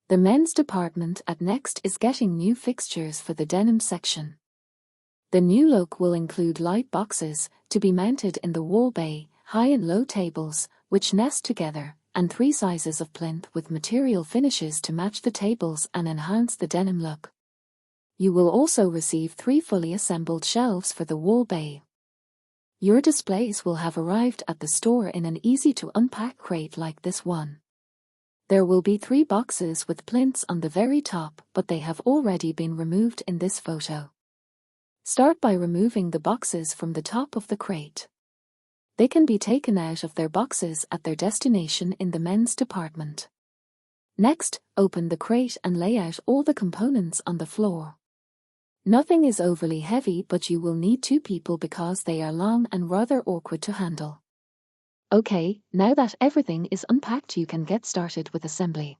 The men's department at Next is getting new fixtures for the denim section. The new look will include light boxes, to be mounted in the wall bay, high and low tables, which nest together, and 3 sizes of plinth with material finishes to match the tables and enhance the denim look. You will also receive 3 fully assembled shelves for the wall bay. Your displays will have arrived at the store in an easy-to-unpack crate like this one. There will be 3 boxes with plinths on the very top, but they have already been removed in this photo. Start by removing the boxes from the top of the crate. They can be taken out of their boxes at their destination in the men's department. Next, open the crate and lay out all the components on the floor. Nothing is overly heavy, but you will need 2 people because they are long and rather awkward to handle. Okay, now that everything is unpacked, you can get started with assembly.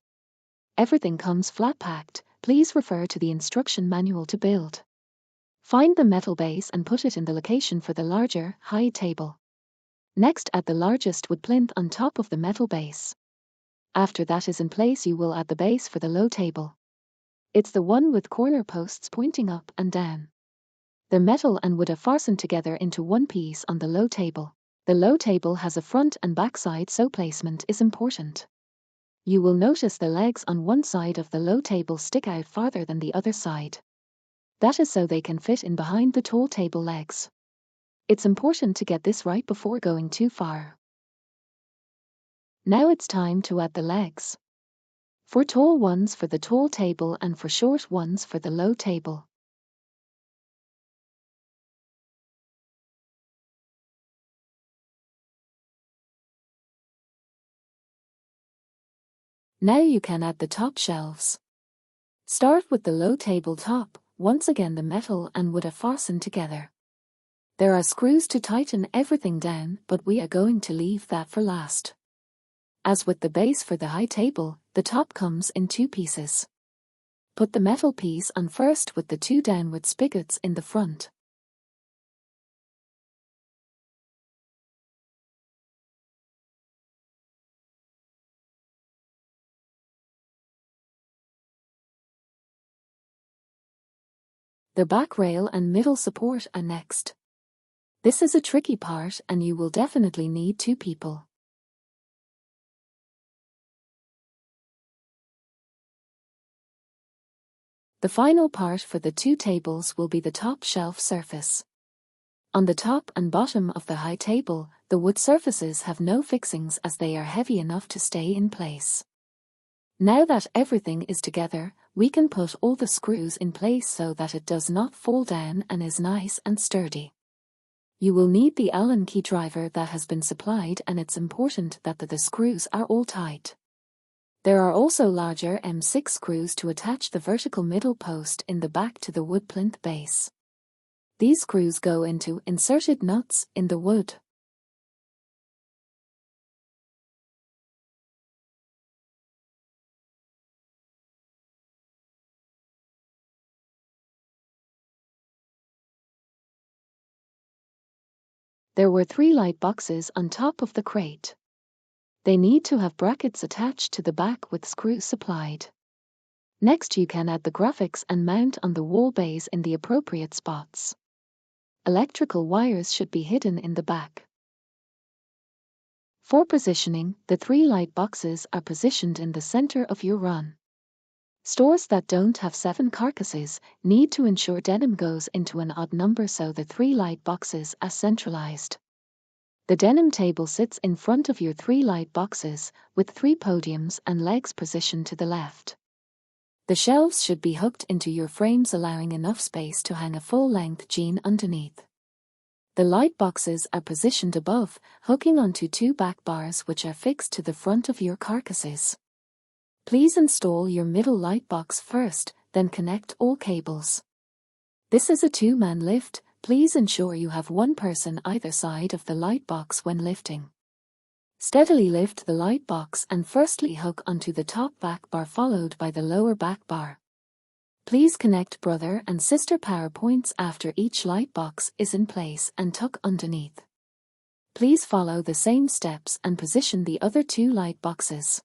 Everything comes flat packed. Please refer to the instruction manual to build. Find the metal base and put it in the location for the larger, high table. Next, add the largest wood plinth on top of the metal base. After that is in place, you will add the base for the low table. It's the one with corner posts pointing up and down. The metal and wood are fastened together into one piece on the low table. The low table has a front and back side, so placement is important. You will notice the legs on one side of the low table stick out farther than the other side. That is so they can fit in behind the tall table legs. It's important to get this right before going too far. Now it's time to add the legs. For tall ones for the tall table and for short ones for the low table. Now you can add the top shelves. Start with the low table top. Once again, the metal and wood are fastened together. There are screws to tighten everything down, but we are going to leave that for last. As with the base for the high table, the top comes in 2 pieces. Put the metal piece on first with the 2 downward spigots in the front. The back rail and middle support are next. This is a tricky part and you will definitely need 2 people. The final part for the 2 tables will be the top shelf surface. On the top and bottom of the high table, the wood surfaces have no fixings as they are heavy enough to stay in place. Now that everything is together, we can put all the screws in place so that it does not fall down and is nice and sturdy. You will need the Allen key driver that has been supplied, and it's important that the screws are all tight. There are also larger M6 screws to attach the vertical middle post in the back to the wood plinth base. These screws go into inserted nuts in the wood. There were 3 light boxes on top of the crate. They need to have brackets attached to the back with screws supplied. Next, you can add the graphics and mount on the wall bays in the appropriate spots. Electrical wires should be hidden in the back. For positioning, the 3 light boxes are positioned in the center of your run. Stores that don't have 7 carcasses need to ensure denim goes into an odd number, so the 3 light boxes are centralized. The denim table sits in front of your 3 light boxes, with 3 podiums and legs positioned to the left. The shelves should be hooked into your frames, allowing enough space to hang a full-length jean underneath. The light boxes are positioned above, hooking onto 2 back bars which are fixed to the front of your carcasses. Please install your middle light box first, then connect all cables. This is a 2-man lift. Please ensure you have 1 person either side of the light box when lifting. Steadily lift the light box and firstly hook onto the top back bar followed by the lower back bar. Please connect brother and sister power points after each light box is in place and tuck underneath. Please follow the same steps and position the other 2 light boxes.